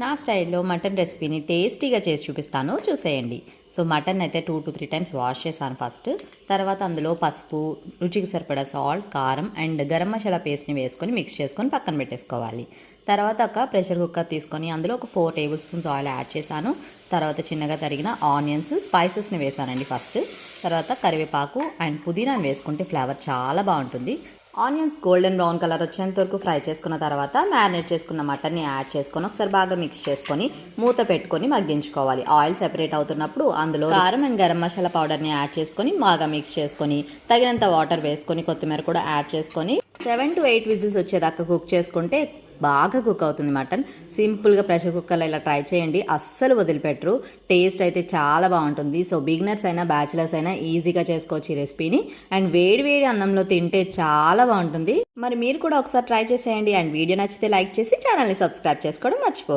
నా స్టైల్లో మటన్ రెసిపీని టేస్టీగా చేసి చూపిస్తాను, చూసేయండి. సో మటన్ అయితే 2 to 3 టైమ్స్ వాష్ చేశాను ఫస్ట్. తర్వాత అందులో పసుపు, రుచికి సరిపడా సాల్ట్, కారం అండ్ గరం మసాలా పేస్ట్ని వేసుకొని మిక్స్ చేసుకొని పక్కన పెట్టేసుకోవాలి. తర్వాత ఒక ప్రెషర్ కుక్కర్ తీసుకొని అందులో ఒక 4 టేబుల్ స్పూన్స్ ఆయిల్ యాడ్ చేశాను. తర్వాత చిన్నగా తరిగిన ఆనియన్స్, స్పైసెస్ని వేసానండి ఫస్ట్. తర్వాత కరివేపాకు అండ్ పుదీనాని వేసుకుంటే ఫ్లేవర్ చాలా బాగుంటుంది. ఆనియన్స్ గోల్డెన్ బ్రౌన్ కలర్ వచ్చేంత వరకు ఫ్రై చేసుకున్న తర్వాత మ్యారినేట్ చేసుకున్న మటన్ని యాడ్ చేసుకొని ఒకసారి బాగా మిక్స్ చేసుకొని మూత పెట్టుకొని మగ్గించుకోవాలి. ఆయిల్ సెపరేట్ అవుతున్నప్పుడు అందులో కారం అండ్ గరం మసాలా పౌడర్ని యాడ్ చేసుకొని బాగా మిక్స్ చేసుకొని తగినంత వాటర్ వేసుకొని కొత్తిమీర కూడా యాడ్ చేసుకొని 7 to 8 విజిల్స్ వచ్చేదాకా కుక్ చేసుకుంటే బాగా కుక్ అవుతుంది మటన్. సింపుల్గా ప్రెషర్ కుక్కర్లో ఇలా ట్రై చేయండి, అస్సలు వదిలిపెట్టరు. టేస్ట్ అయితే చాలా బాగుంటుంది. సో బిగినర్స్ అయినా బ్యాచిలర్స్ అయినా ఈజీగా చేసుకోవచ్చు ఈ రెసిపీని. అండ్ వేడి వేడి అన్నంలో తింటే చాలా బాగుంటుంది. మరి మీరు కూడా ఒకసారి ట్రై చేసేయండి. అండ్ వీడియో నచ్చితే లైక్ చేసి ఛానల్ని సబ్స్క్రైబ్ చేసుకోవడం మర్చిపోవద్దు.